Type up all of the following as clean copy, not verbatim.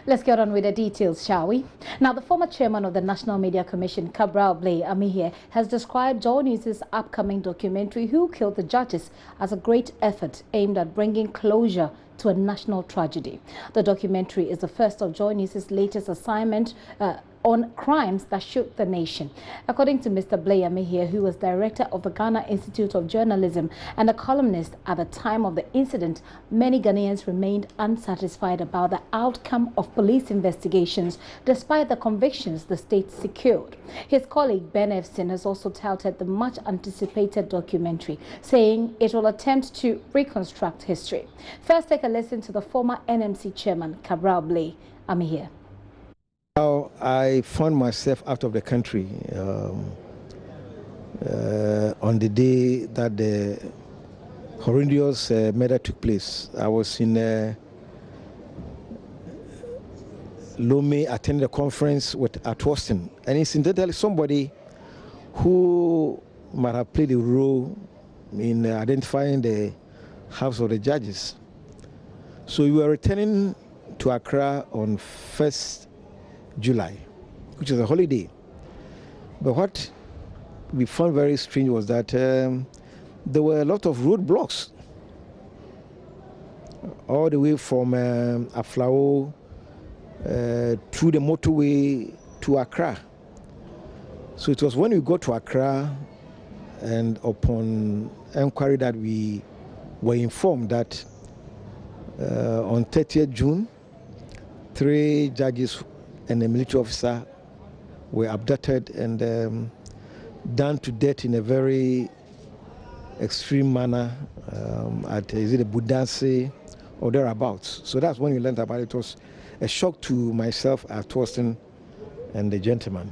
Let's get on with the details, shall we? Now, the former chairman of the National Media Commission, Cabral Blay Amihie, has described JoyNews' upcoming documentary, Who Killed the Judges, as a great effort aimed at bringing closure to a national tragedy. The documentary is the first of JoyNews' latest assignment on crimes that shook the nation. According to Mr. Blay Amihie, who was director of the Ghana Institute of Journalism and a columnist at the time of the incident, many Ghanaians remained unsatisfied about the outcome of police investigations despite the convictions the state secured. His colleague Ben Efson has also touted the much anticipated documentary, saying it will attempt to reconstruct history. First, take a listen to the former NMC chairman, Cabral Blay Amihie. How I found myself out of the country on the day that the horrendous murder took place. I was in Lome attending a conference at Austin, and incidentally somebody who might have played a role in identifying the house of the judges. So we were returning to Accra on 1st July, which is a holiday. But what we found very strange was that there were a lot of roadblocks all the way from Aflao through the motorway to Accra. So it was when we got to Accra and upon inquiry that we were informed that on 30th June, 3 judges and a military officer were abducted and done to death in a very extreme manner at is it a Budanse or thereabouts. So that's when we learned about it. It was a shock to myself, at Austin, and the gentleman.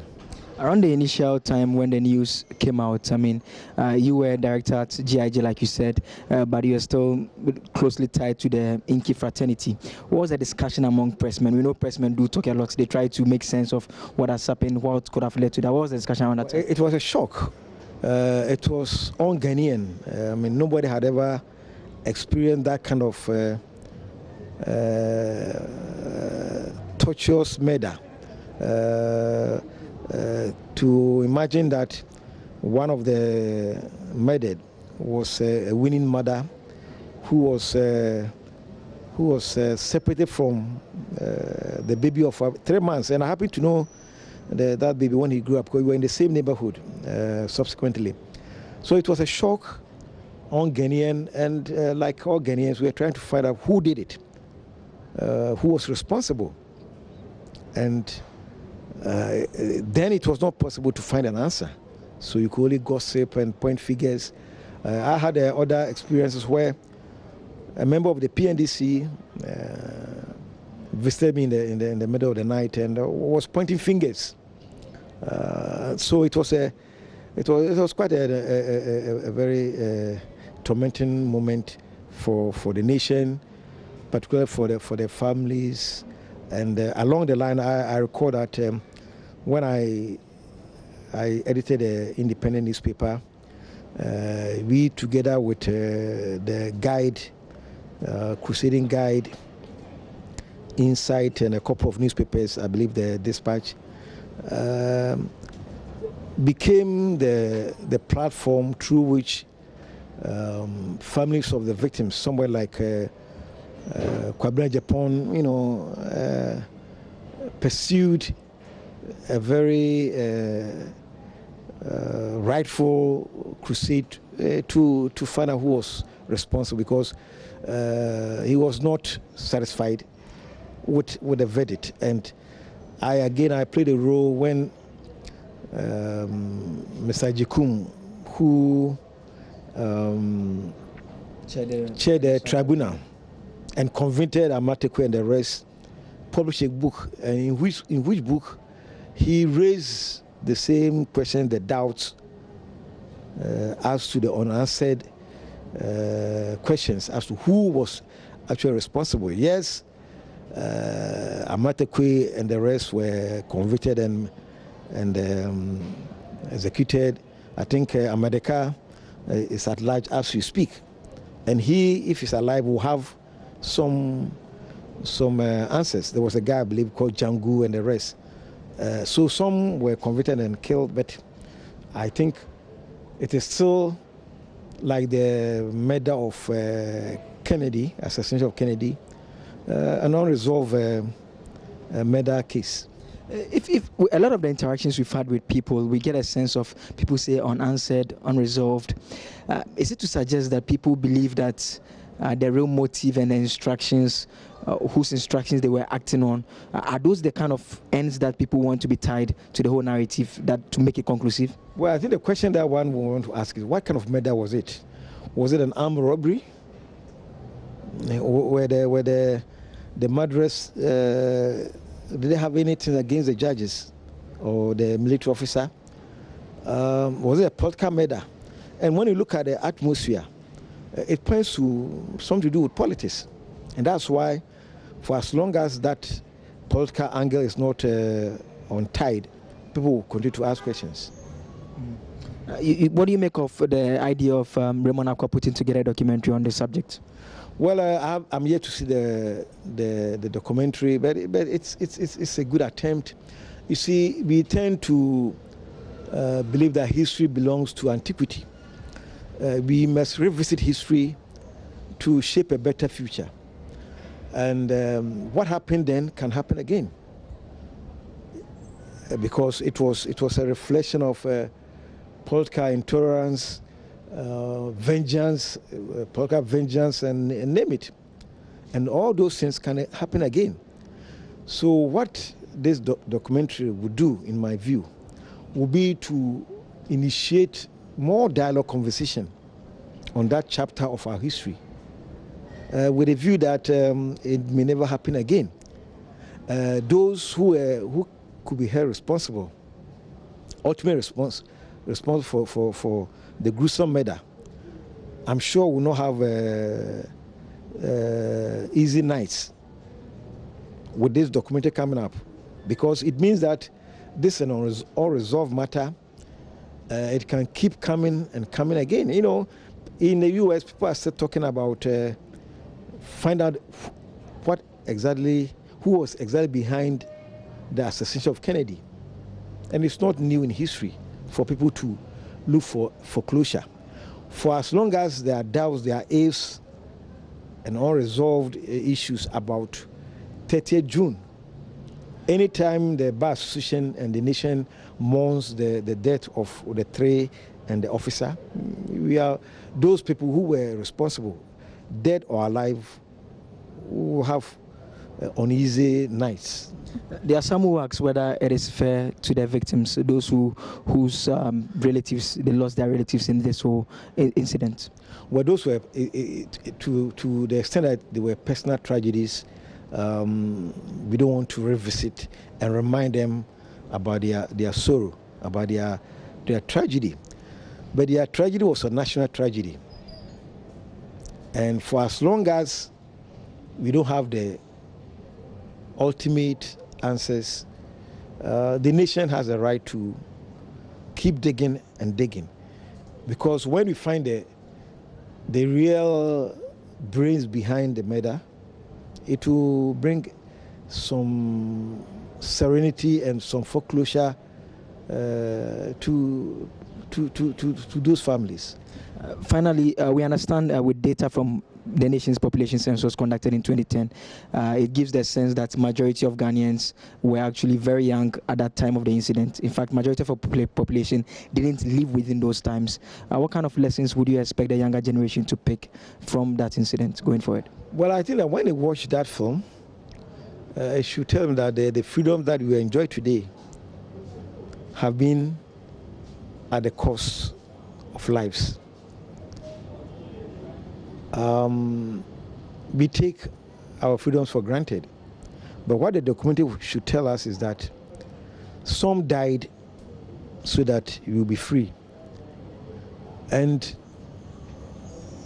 Around the initial time when the news came out, I mean, you were director at GIG, like you said, but you are still closely tied to the Inky fraternity. What was the discussion among pressmen? We know pressmen do talk a lot. They try to make sense of what has happened, what could have led to that. What was the discussion around that time? It was a shock. It was un-Ghanaian. I mean, nobody had ever experienced that kind of torturous murder. To imagine that one of the murdered was a winning mother who was separated from the baby of 3 months, and I happen to know that baby when he grew up, because we were in the same neighborhood subsequently. So it was a shock on Ghanaian, and like all Ghanaians, we were trying to find out who did it, who was responsible, and then it was not possible to find an answer. So you could only gossip and point figures. I had other experiences where a member of the PNDC visited me in the middle of the night and was pointing fingers. So it was quite a very tormenting moment for the nation, particularly for the families. And along the line, I recall that when I edited an independent newspaper, we together with the guide, Crusading Guide, Insight, and a couple of newspapers, I believe the Dispatch, became the platform through which families of the victims, somewhere like Kwabena Japan, pursued a very rightful crusade to find out who was responsible, because he was not satisfied with the verdict. And I played a role when Mr. Jikum, who chaired the tribunal and convicted Amatekwe and the rest, published a book, in which book he raised the same question, the doubts as to the unanswered questions as to who was actually responsible. Yes, Amatekwe and the rest were convicted and executed. I think Amadeka is at large as we speak, and he, if he's alive, will have some some answers. There was a guy, I believe, called Django and the rest. So some were convicted and killed, but I think it is still like the murder of Kennedy, assassination of Kennedy, an unresolved murder case. If a lot of the interactions we've had with people, we get a sense of people say unanswered, unresolved. Is it to suggest that people believe that the real motive and the instructions, whose instructions they were acting on, are those the kind of ends that people want to be tied to the whole narrative, that to make it conclusive? Well, I think the question that one will want to ask is, what kind of murder was it? Was it an armed robbery? Were the murderers, did they have anything against the judges or the military officer? Was it a political murder? And when you look at the atmosphere, it points to something to do with politics. And that's why, for as long as that political angle is not untied, people will continue to ask questions. What do you make of the idea of Raymond Akwa putting together a documentary on this subject? Well, I'm yet to see the documentary, but it's a good attempt. You see, we tend to believe that history belongs to antiquity. We must revisit history to shape a better future. And what happened then can happen again, because it was a reflection of political intolerance, vengeance, political vengeance, and name it. And all those things can happen again. So what this documentary would do, in my view, would be to initiate more dialogue conversation on that chapter of our history, with a view that it may never happen again. Those who could be held responsible, ultimately responsible for the gruesome murder, I'm sure will not have easy nights with this documentary coming up, because it means that this is an unresolved matter. It can keep coming and coming again. You know, in the U.S., people are still talking about find out who was exactly behind the assassination of Kennedy. And it's not new in history for people to look for closure. For as long as there are doubts, there are ifs and unresolved issues about 30th June, anytime the Bar Association and the nation mourns the death of the three and the officer, we are those people who were responsible, dead or alive, who have uneasy nights. There are some who ask whether it is fair to the victims, those whose relatives, they lost their relatives in this whole incident. Well, those were, to the extent that they were personal tragedies, we don't want to revisit and remind them about their sorrow, about their tragedy. But their tragedy was a national tragedy. And for as long as we don't have the ultimate answers, the nation has a right to keep digging and digging. Because when we find the real brains behind the murder, it will bring some serenity and some foreclosure to those families. Finally, we understand with data from the nation's population census conducted in 2010, it gives the sense that majority of Ghanaians were actually very young at that time of the incident. In fact, majority of our population didn't live within those times. What kind of lessons would you expect the younger generation to pick from that incident going forward? Well, I think that when they watch that film, it should tell them that the freedom that we enjoy today have been at the cost of lives. We take our freedoms for granted. But what the documentary should tell us is that some died so that you will be free. And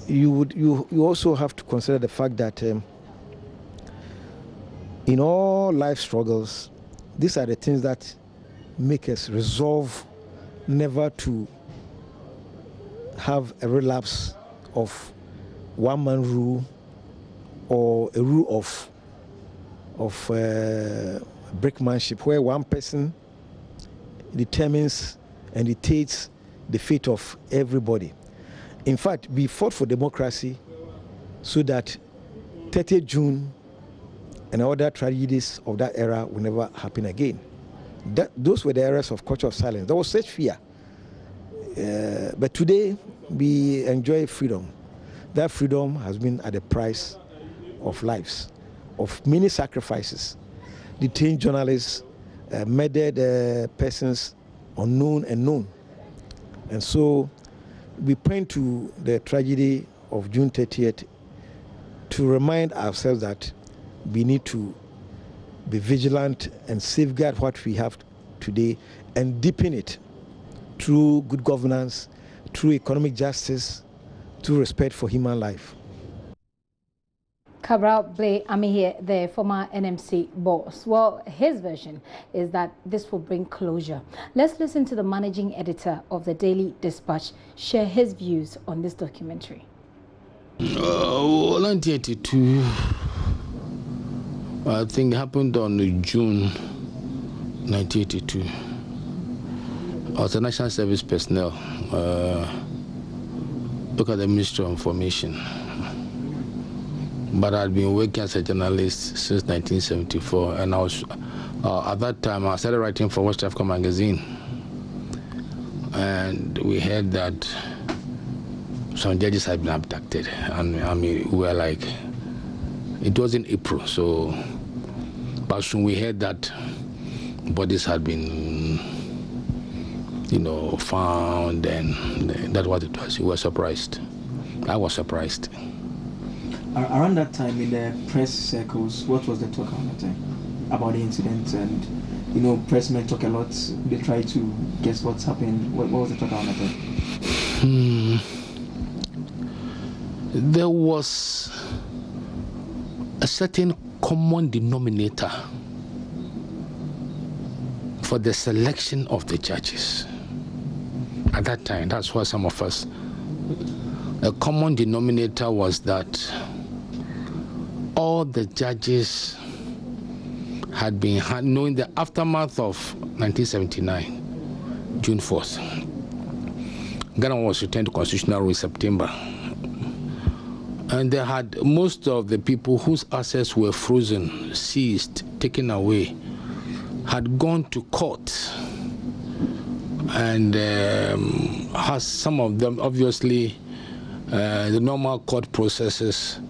you also have to consider the fact that in all life struggles, these are the things that make us resolve never to have a relapse of one-man rule or a rule of of brickmanship, where one person determines and dictates the fate of everybody. In fact, we fought for democracy so that 30th June and other tragedies of that era will never happen again. Those were the eras of culture of silence. There was such fear. But today, we enjoy freedom. That freedom has been at the price of lives, of many sacrifices. Detained journalists, murdered persons, unknown and known. And so we point to the tragedy of June 30th to remind ourselves that we need to be vigilant and safeguard what we have today and deepen it through good governance, through economic justice, through respect for human life. Cabral Blay Amihere, the former NMC boss. Well, his version is that this will bring closure. Let's listen to the managing editor of the Daily Dispatch share his views on this documentary. 1982, I think, happened on June 1982. I was a national service personnel. Look at the Ministry of Information. But I'd been working as a journalist since 1974, and I was at that time I started writing for West Africa magazine, and we heard that some judges had been abducted, and I mean we were like, it was in April, so but soon we heard that bodies had been, found, and that's what it was. We were surprised. I was surprised. Around that time, in the press circles, what was the talk around that time about the incident? And pressmen talk a lot. They try to guess what's happened. What was the talk around that time? There was a certain common denominator for the selection of the judges. At that time, that's why some of us, a common denominator was that all the judges had been, knowing the aftermath of 1979, June 4th. Ghana was returned to constitutional rule in September. And they had most of the people whose assets were frozen, seized, taken away, had gone to court. And has some of them, obviously, the normal court processes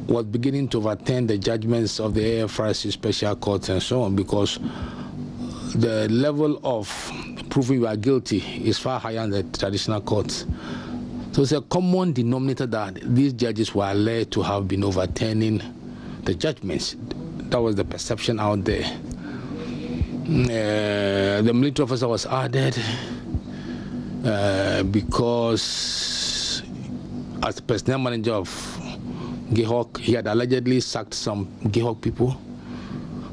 was beginning to overturn the judgments of the AFRC special courts and so on, because the level of proving you are guilty is far higher than the traditional courts. So it's a common denominator that these judges were alleged to have been overturning the judgments. That was the perception out there. The military officer was added because as the personnel manager of Gihok, he had allegedly sacked some Gihok people.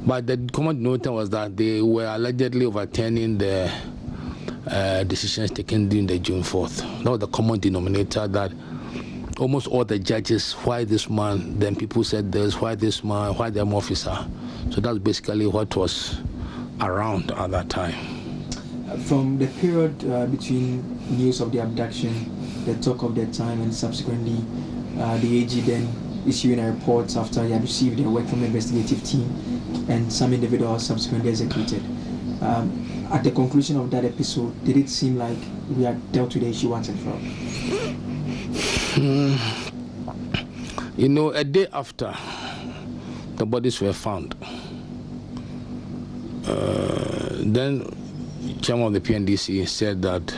But the common denominator was that they were allegedly overturning the decisions taken during the June 4th. That was the common denominator, that almost all the judges, why this man, then people said this, why this man, why the officer. So that's basically what was around at that time. From the period between news of the abduction, the talk of that time, and subsequently the AG then issuing a report after he had received the work from the investigative team, and some individuals subsequently executed. At the conclusion of that episode, did it seem like we had dealt with the issue once and for all? A day after the bodies were found, then chairman of the PNDC said that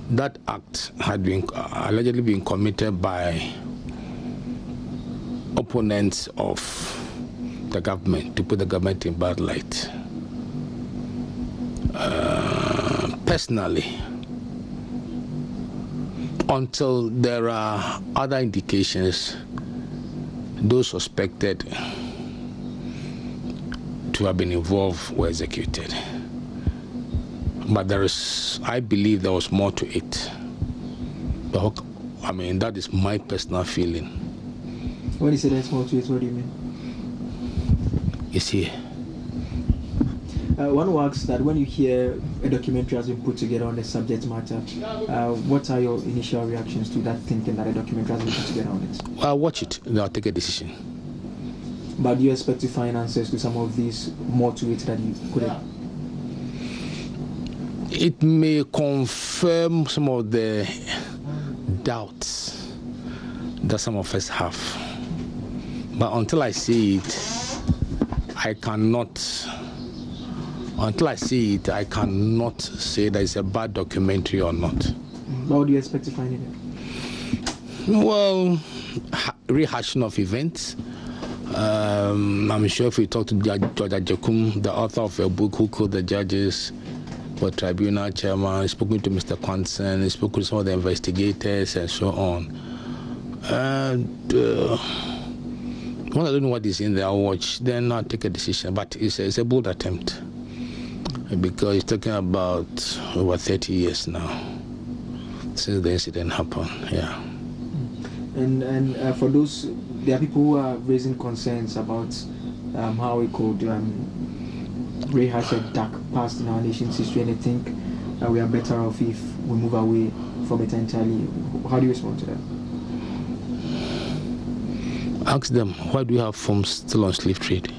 that act had been allegedly been committed by opponents of the government to put the government in bad light. Personally, until there are other indications, those suspected to have been involved were executed. But I believe there was more to it. I mean, that is my personal feeling. When you say there's more to it, what do you mean? is here. One who asks that when you hear a documentary has been put together on the subject matter, what are your initial reactions to that thinking that a documentary has been put together on it? I'll watch it, then I'll take a decision. But do you expect to find answers to some of these more to it that you couldn't? It may confirm some of the doubts that some of us have. But until I see it, I cannot say that it's a bad documentary or not. What do you expect to find in it? Well, rehashing of events. I'm sure if we talk to Judge Ajekum, the author of a book Who Killed the Judges, or tribunal chairman, spoken to Mr. Kwanson, spoken to some of the investigators and so on. And when I don't know what is in there, I'll watch, then I'll take a decision. But it's a bold attempt, because it's talking about over 30 years now since the incident happened. Yeah. And for those, there are people who are raising concerns about how we could rehash a dark past in our nation's history, and I think we are better off if we move away from it entirely. How do you respond to that? Ask them, why do you have firms still on slave trade?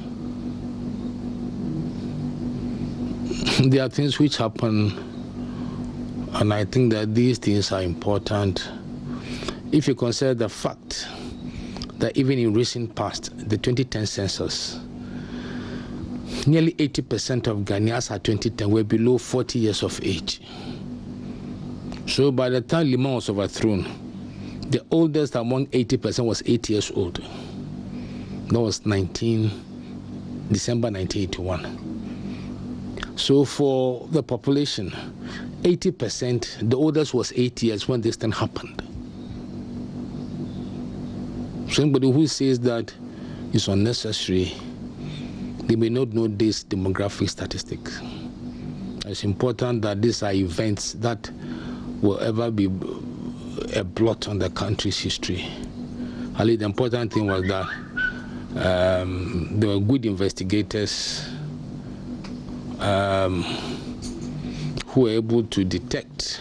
There are things which happen, and I think that these things are important. If you consider the fact that even in recent past, the 2010 census, nearly 80% of Ghanaians at 2010 were below 40 years of age. So by the time Liman was overthrown, the oldest among 80% was 8 years old. That was December 1981. So for the population, 80%, the oldest was 8 years when this thing happened. So anybody who says that it's unnecessary, they may not know this demographic statistics. It's important that these are events that will ever be a blot on the country's history. I think the important thing was that there were good investigators who were able to detect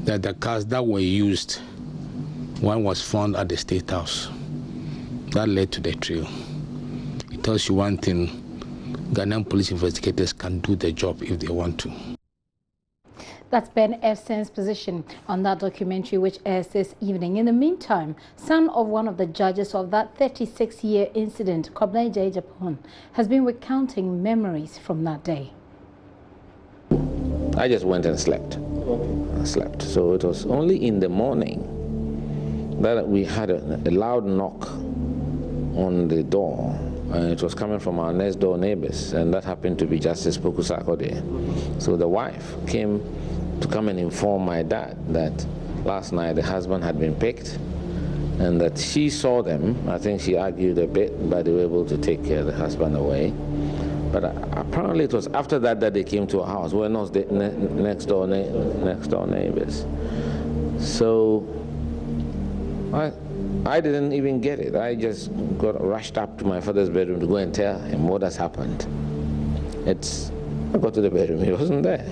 that the cars that were used, one was found at the State House. That led to the trail. It tells you one thing: Ghanaian police investigators can do their job if they want to. That's Ben Efson's position on that documentary, which airs this evening. In the meantime, son of one of the judges of that 36-year incident, Kobna Ejapon, has been recounting memories from that day. I just went and slept. So it was only in the morning that we had a loud knock on the door, and it was coming from our next door neighbors, and that happened to be Justice Pokusakode. So the wife came to come and inform my dad that last night the husband had been picked, and that she saw them. I think she argued a bit, but they were able to take the husband away. But apparently it was after that that they came to our house. We're not the next door neighbors. So I didn't even get it. I just got rushed up to my father's bedroom to go and tell him what has happened. I got to the bedroom, he wasn't there.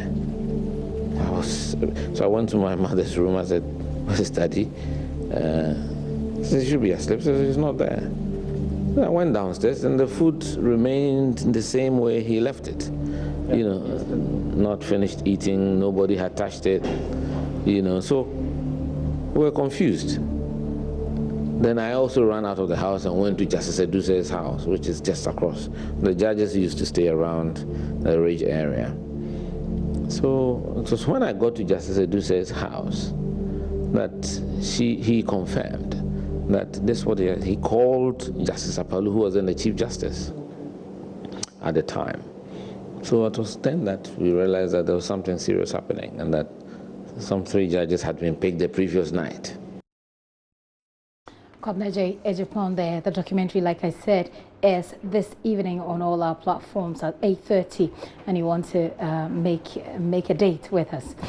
So I went to my mother's room. I said, "What's his daddy?" She said, "He should be asleep." So he's not there. I went downstairs, and the food remained the same way he left it. You know, not finished eating. Nobody had touched it. You know, so we were confused. Then I also ran out of the house and went to Justice Eduse's house, which is just across. The judges used to stay around the Ridge area. So it was when I got to Justice Eduse's house that he confirmed that this was what he called Justice Apalu, who was then the Chief Justice at the time. So it was then that we realized that there was something serious happening, and that some 3 judges had been picked the previous night. Kobna Ejapon there. The documentary, like I said, airs this evening on all our platforms at 8:30, and you want to make a date with us.